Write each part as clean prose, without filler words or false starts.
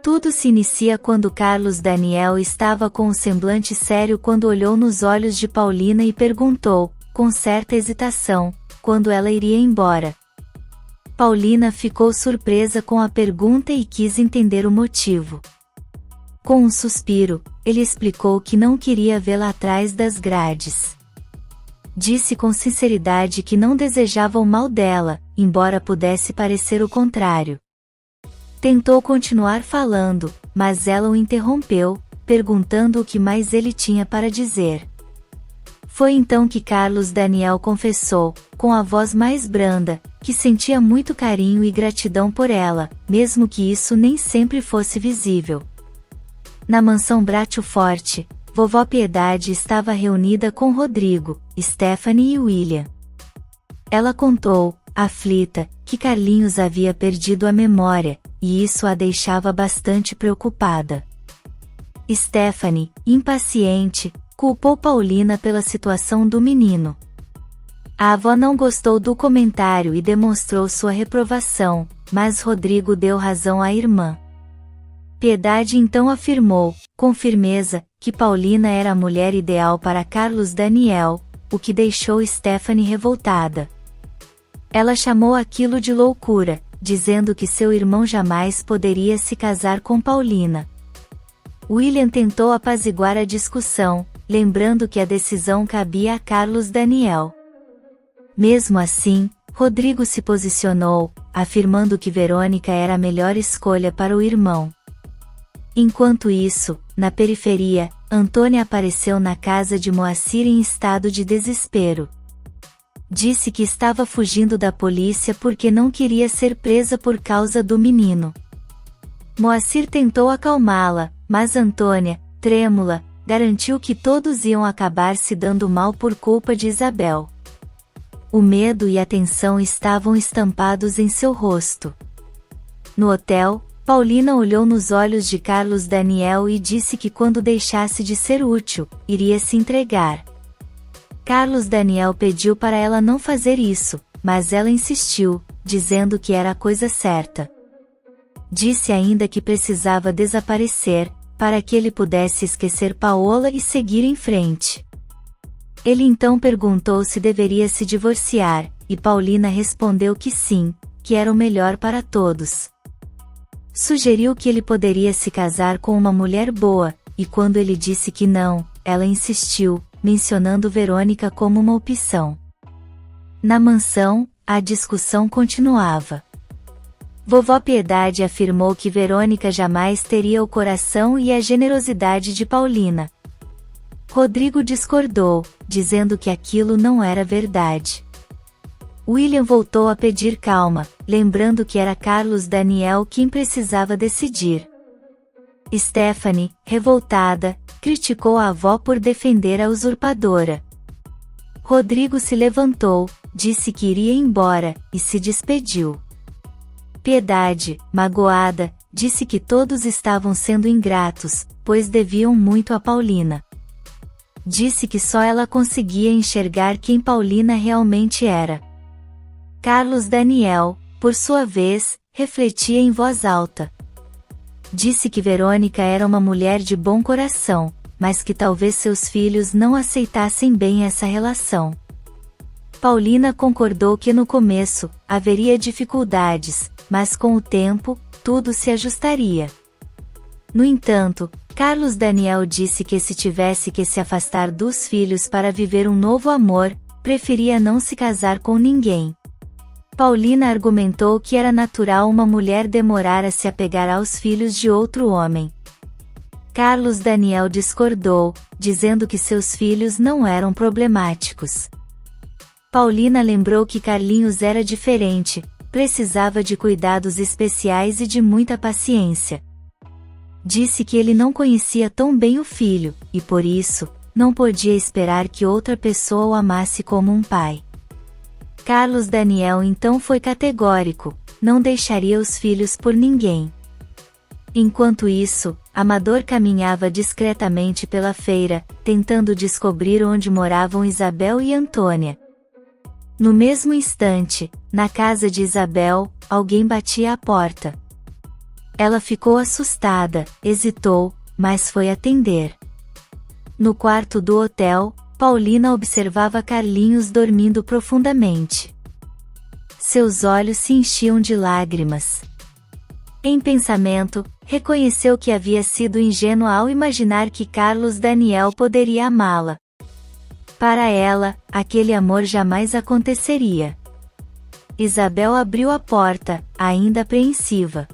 Tudo se inicia quando Carlos Daniel estava com um semblante sério quando olhou nos olhos de Paulina e perguntou, com certa hesitação, quando ela iria embora. Paulina ficou surpresa com a pergunta e quis entender o motivo. Com um suspiro, ele explicou que não queria vê-la atrás das grades. Disse com sinceridade que não desejava o mal dela, embora pudesse parecer o contrário. Tentou continuar falando, mas ela o interrompeu, perguntando o que mais ele tinha para dizer. Foi então que Carlos Daniel confessou, com a voz mais branda, que sentia muito carinho e gratidão por ela, mesmo que isso nem sempre fosse visível. Na mansão Bracho Forte, vovó Piedade estava reunida com Rodrigo, Stephanie e William. Ela contou, aflita, que Carlinhos havia perdido a memória, e isso a deixava bastante preocupada. Stephanie, impaciente, culpou Paulina pela situação do menino. A avó não gostou do comentário e demonstrou sua reprovação, mas Rodrigo deu razão à irmã. Piedade então afirmou, com firmeza, que Paulina era a mulher ideal para Carlos Daniel, o que deixou Stephanie revoltada. Ela chamou aquilo de loucura, dizendo que seu irmão jamais poderia se casar com Paulina. William tentou apaziguar a discussão, lembrando que a decisão cabia a Carlos Daniel. Mesmo assim, Rodrigo se posicionou, afirmando que Verônica era a melhor escolha para o irmão. Enquanto isso, na periferia, Antônia apareceu na casa de Moacir em estado de desespero. Disse que estava fugindo da polícia porque não queria ser presa por causa do menino. Moacir tentou acalmá-la, mas Antônia, trêmula, garantiu que todos iam acabar se dando mal por culpa de Isabel. O medo e a tensão estavam estampados em seu rosto. No hotel, Paulina olhou nos olhos de Carlos Daniel e disse que quando deixasse de ser útil, iria se entregar. Carlos Daniel pediu para ela não fazer isso, mas ela insistiu, dizendo que era a coisa certa. Disse ainda que precisava desaparecer, para que ele pudesse esquecer Paola e seguir em frente. Ele então perguntou se deveria se divorciar, e Paulina respondeu que sim, que era o melhor para todos. Sugeriu que ele poderia se casar com uma mulher boa, e quando ele disse que não, ela insistiu, mencionando Verônica como uma opção. Na mansão, a discussão continuava. Vovó Piedade afirmou que Verônica jamais teria o coração e a generosidade de Paulina. Rodrigo discordou, dizendo que aquilo não era verdade. William voltou a pedir calma, lembrando que era Carlos Daniel quem precisava decidir. Stephanie, revoltada, criticou a avó por defender a usurpadora. Rodrigo se levantou, disse que iria embora, e se despediu. Piedade, magoada, disse que todos estavam sendo ingratos, pois deviam muito a Paulina. Disse que só ela conseguia enxergar quem Paulina realmente era. Carlos Daniel, por sua vez, refletia em voz alta. Disse que Verônica era uma mulher de bom coração, mas que talvez seus filhos não aceitassem bem essa relação. Paulina concordou que no começo, haveria dificuldades, mas com o tempo, tudo se ajustaria. No entanto, Carlos Daniel disse que se tivesse que se afastar dos filhos para viver um novo amor, preferia não se casar com ninguém. Paulina argumentou que era natural uma mulher demorar a se apegar aos filhos de outro homem. Carlos Daniel discordou, dizendo que seus filhos não eram problemáticos. Paulina lembrou que Carlinhos era diferente, precisava de cuidados especiais e de muita paciência. Disse que ele não conhecia tão bem o filho, e por isso, não podia esperar que outra pessoa o amasse como um pai. Carlos Daniel então foi categórico, não deixaria os filhos por ninguém. Enquanto isso, Amador caminhava discretamente pela feira, tentando descobrir onde moravam Isabel e Antônia. No mesmo instante, na casa de Isabel, alguém batia à porta. Ela ficou assustada, hesitou, mas foi atender. No quarto do hotel, Paulina observava Carlinhos dormindo profundamente. Seus olhos se enchiam de lágrimas. Em pensamento, reconheceu que havia sido ingênua ao imaginar que Carlos Daniel poderia amá-la. Para ela, aquele amor jamais aconteceria. Isabel abriu a porta, ainda apreensiva.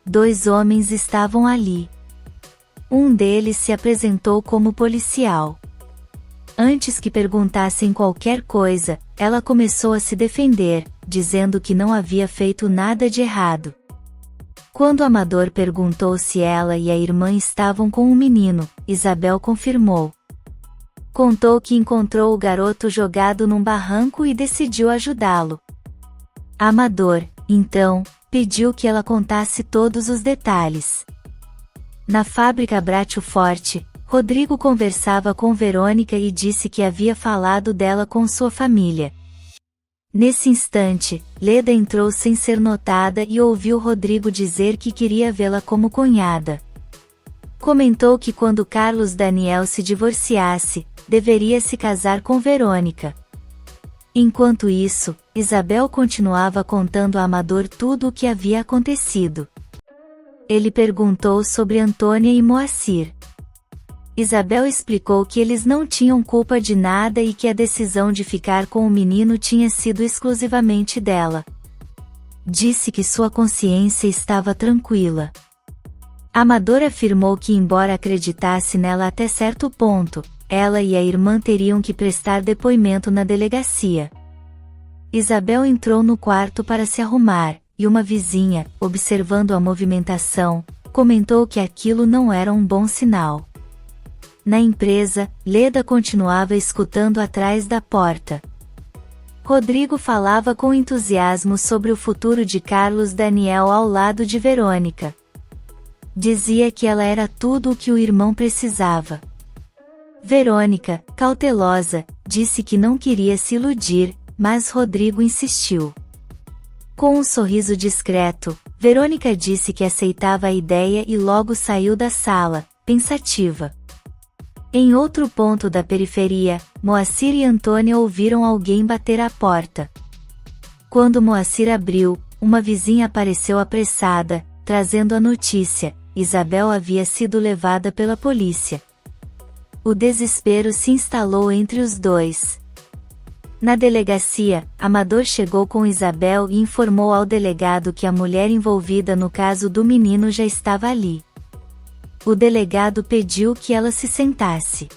2 homens estavam ali. Um deles se apresentou como policial. Antes que perguntassem qualquer coisa, ela começou a se defender, dizendo que não havia feito nada de errado. Quando Amador perguntou se ela e a irmã estavam com um menino, Isabel confirmou. Contou que encontrou o garoto jogado num barranco e decidiu ajudá-lo. Amador, então, pediu que ela contasse todos os detalhes. Na fábrica Braço Forte, Rodrigo conversava com Verônica e disse que havia falado dela com sua família. Nesse instante, Leda entrou sem ser notada e ouviu Rodrigo dizer que queria vê-la como cunhada. Comentou que quando Carlos Daniel se divorciasse, deveria se casar com Verônica. Enquanto isso, Isabel continuava contando a Amador tudo o que havia acontecido. Ele perguntou sobre Antônia e Moacir. Isabel explicou que eles não tinham culpa de nada e que a decisão de ficar com o menino tinha sido exclusivamente dela. Disse que sua consciência estava tranquila. Amador afirmou que, embora acreditasse nela até certo ponto, ela e a irmã teriam que prestar depoimento na delegacia. Isabel entrou no quarto para se arrumar, e uma vizinha, observando a movimentação, comentou que aquilo não era um bom sinal. Na empresa, Leda continuava escutando atrás da porta. Rodrigo falava com entusiasmo sobre o futuro de Carlos Daniel ao lado de Verônica. Dizia que ela era tudo o que o irmão precisava. Verônica, cautelosa, disse que não queria se iludir, mas Rodrigo insistiu. Com um sorriso discreto, Verônica disse que aceitava a ideia e logo saiu da sala, pensativa. Em outro ponto da periferia, Moacir e Antônia ouviram alguém bater à porta. Quando Moacir abriu, uma vizinha apareceu apressada, trazendo a notícia: Isabel havia sido levada pela polícia. O desespero se instalou entre os dois. Na delegacia, Amador chegou com Isabel e informou ao delegado que a mulher envolvida no caso do menino já estava ali. O delegado pediu que ela se sentasse.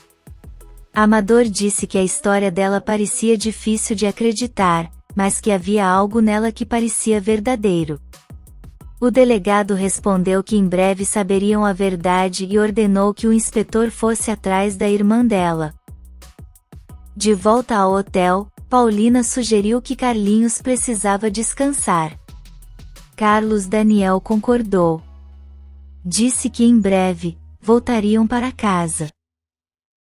Amador disse que a história dela parecia difícil de acreditar, mas que havia algo nela que parecia verdadeiro. O delegado respondeu que em breve saberiam a verdade e ordenou que o inspetor fosse atrás da irmã dela. De volta ao hotel, Paulina sugeriu que Carlinhos precisava descansar. Carlos Daniel concordou. Disse que em breve, voltariam para casa.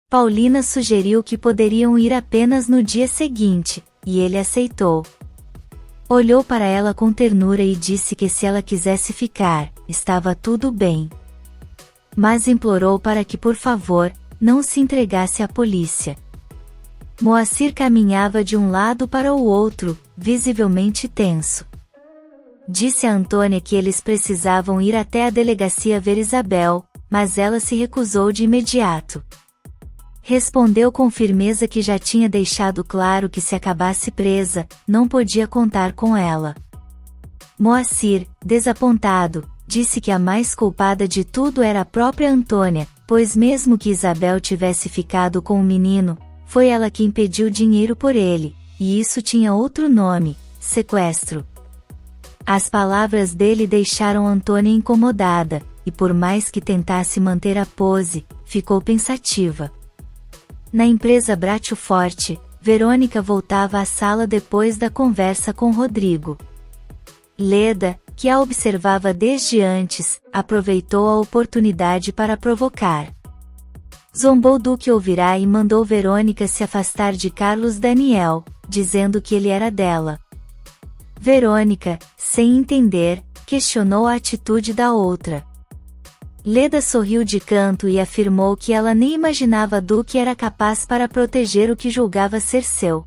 Paulina sugeriu que poderiam ir apenas no dia seguinte, e ele aceitou. Olhou para ela com ternura e disse que se ela quisesse ficar, estava tudo bem. Mas implorou para que por favor, não se entregasse à polícia. Moacir caminhava de um lado para o outro, visivelmente tenso. Disse a Antônia que eles precisavam ir até a delegacia ver Isabel, mas ela se recusou de imediato. Respondeu com firmeza que já tinha deixado claro que se acabasse presa, não podia contar com ela. Moacir, desapontado, disse que a mais culpada de tudo era a própria Antônia, pois mesmo que Isabel tivesse ficado com o menino, foi ela quem pediu dinheiro por ele, e isso tinha outro nome: sequestro. As palavras dele deixaram Antônia incomodada, e por mais que tentasse manter a pose, ficou pensativa. Na empresa Braço Forte, Verônica voltava à sala depois da conversa com Rodrigo. Leda, que a observava desde antes, aproveitou a oportunidade para provocar. Zombou do que ouvirá e mandou Verônica se afastar de Carlos Daniel, dizendo que ele era dela. Verônica, sem entender, questionou a atitude da outra. Leda sorriu de canto e afirmou que ela nem imaginava Duque era capaz para proteger o que julgava ser seu.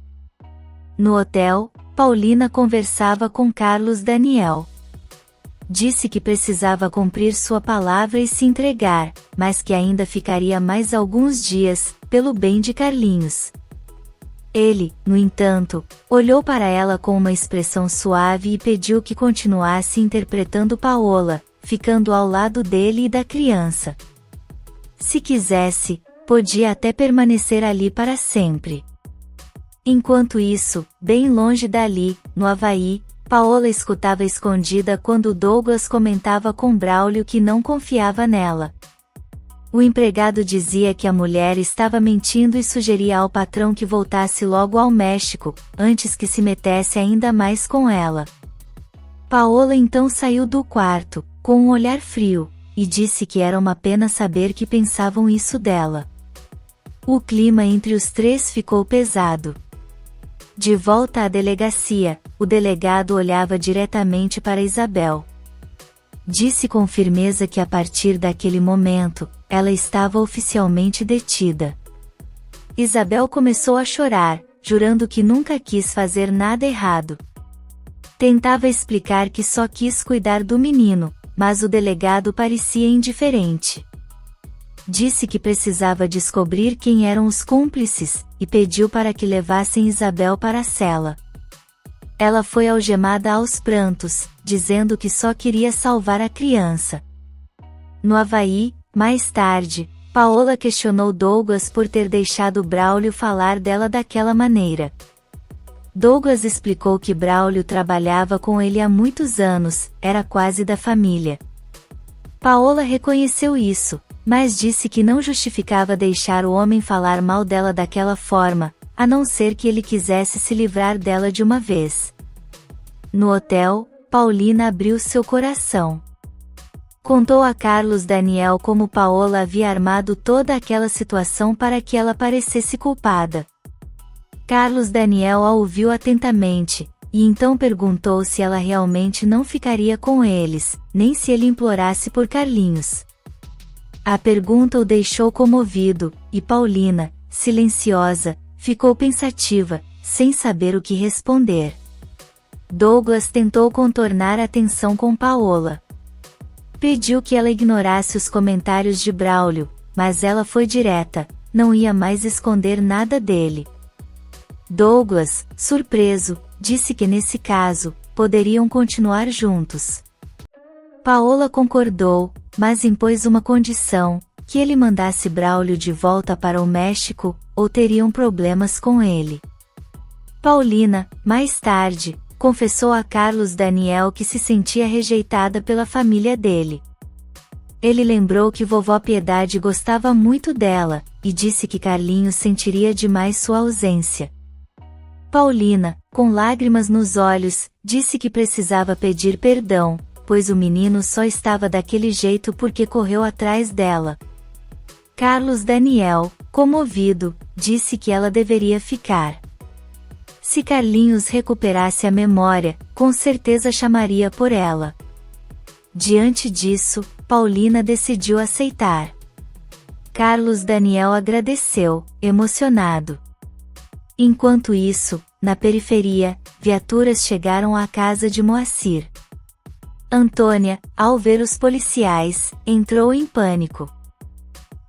No hotel, Paulina conversava com Carlos Daniel. Disse que precisava cumprir sua palavra e se entregar, mas que ainda ficaria mais alguns dias, pelo bem de Carlinhos. Ele, no entanto, olhou para ela com uma expressão suave e pediu que continuasse interpretando Paola, ficando ao lado dele e da criança. Se quisesse, podia até permanecer ali para sempre. Enquanto isso, bem longe dali, no Havaí, Paola escutava escondida quando Douglas comentava com Braulio que não confiava nela. O empregado dizia que a mulher estava mentindo e sugeria ao patrão que voltasse logo ao México, antes que se metesse ainda mais com ela. Paola então saiu do quarto, com um olhar frio, e disse que era uma pena saber que pensavam isso dela. O clima entre os três ficou pesado. De volta à delegacia, o delegado olhava diretamente para Isabel. Disse com firmeza que a partir daquele momento, ela estava oficialmente detida. Isabel começou a chorar, jurando que nunca quis fazer nada errado. Tentava explicar que só quis cuidar do menino, mas o delegado parecia indiferente. Disse que precisava descobrir quem eram os cúmplices, e pediu para que levassem Isabel para a cela. Ela foi algemada aos prantos, dizendo que só queria salvar a criança. No Havaí, mais tarde, Paola questionou Douglas por ter deixado Braulio falar dela daquela maneira. Douglas explicou que Braulio trabalhava com ele há muitos anos, era quase da família. Paola reconheceu isso, mas disse que não justificava deixar o homem falar mal dela daquela forma, a não ser que ele quisesse se livrar dela de uma vez. No hotel, Paulina abriu seu coração. Contou a Carlos Daniel como Paola havia armado toda aquela situação para que ela parecesse culpada. Carlos Daniel a ouviu atentamente, e então perguntou se ela realmente não ficaria com eles, nem se ele implorasse por Carlinhos. A pergunta o deixou comovido, e Paulina, silenciosa, ficou pensativa, sem saber o que responder. Douglas tentou contornar a tensão com Paola. Pediu que ela ignorasse os comentários de Braulio, mas ela foi direta, não ia mais esconder nada dele. Douglas, surpreso, disse que nesse caso, poderiam continuar juntos. Paola concordou, mas impôs uma condição, que ele mandasse Braulio de volta para o México, ou teriam problemas com ele. Paulina, mais tarde, confessou a Carlos Daniel que se sentia rejeitada pela família dele. Ele lembrou que vovó Piedade gostava muito dela, e disse que Carlinhos sentiria demais sua ausência. Paulina, com lágrimas nos olhos, disse que precisava pedir perdão, pois o menino só estava daquele jeito porque correu atrás dela. Carlos Daniel, comovido, disse que ela deveria ficar. Se Carlinhos recuperasse a memória, com certeza chamaria por ela. Diante disso, Paulina decidiu aceitar. Carlos Daniel agradeceu, emocionado. Enquanto isso, na periferia, viaturas chegaram à casa de Moacir. Antônia, ao ver os policiais, entrou em pânico.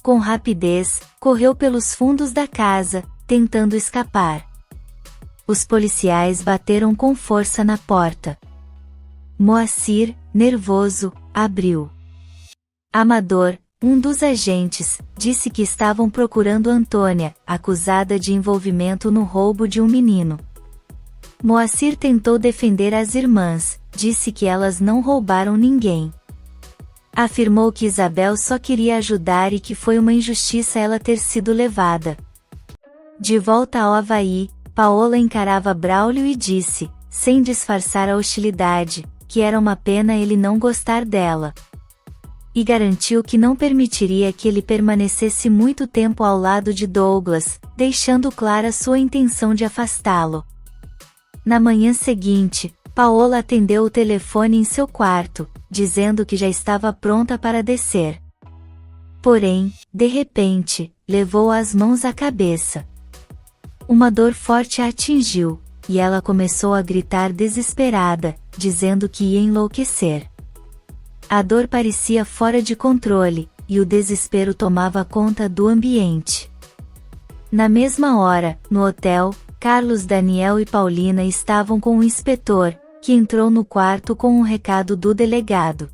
Com rapidez, correu pelos fundos da casa, tentando escapar. Os policiais bateram com força na porta. Moacir, nervoso, abriu. Amador, um dos agentes, disse que estavam procurando Antônia, acusada de envolvimento no roubo de um menino. Moacir tentou defender as irmãs, disse que elas não roubaram ninguém. Afirmou que Isabel só queria ajudar e que foi uma injustiça ela ter sido levada. De volta ao Havaí, Paola encarava Braulio e disse, sem disfarçar a hostilidade, que era uma pena ele não gostar dela. E garantiu que não permitiria que ele permanecesse muito tempo ao lado de Douglas, deixando clara sua intenção de afastá-lo. Na manhã seguinte, Paola atendeu o telefone em seu quarto, dizendo que já estava pronta para descer. Porém, de repente, levou as mãos à cabeça. Uma dor forte a atingiu, e ela começou a gritar desesperada, dizendo que ia enlouquecer. A dor parecia fora de controle, e o desespero tomava conta do ambiente. Na mesma hora, no hotel, Carlos, Daniel e Paulina estavam com o inspetor, que entrou no quarto com um recado do delegado.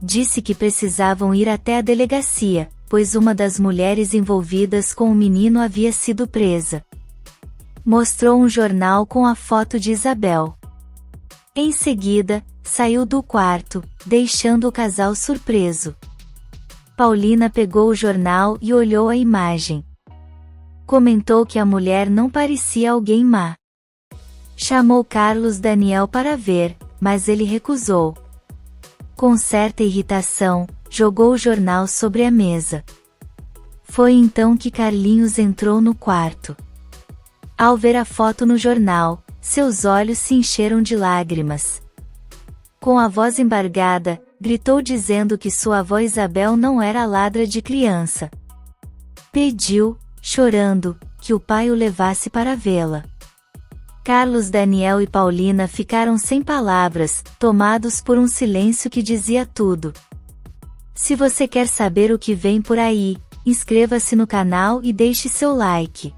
Disse que precisavam ir até a delegacia, pois uma das mulheres envolvidas com o menino havia sido presa. Mostrou um jornal com a foto de Isabel. Em seguida, saiu do quarto, deixando o casal surpreso. Paulina pegou o jornal e olhou a imagem. Comentou que a mulher não parecia alguém má. Chamou Carlos Daniel para ver, mas ele recusou. Com certa irritação, jogou o jornal sobre a mesa. Foi então que Carlinhos entrou no quarto. Ao ver a foto no jornal, seus olhos se encheram de lágrimas. Com a voz embargada, gritou dizendo que sua avó Isabel não era ladra de criança. Pediu, chorando, que o pai o levasse para vê-la. Carlos, Daniel e Paulina ficaram sem palavras, tomados por um silêncio que dizia tudo. Se você quer saber o que vem por aí, inscreva-se no canal e deixe seu like.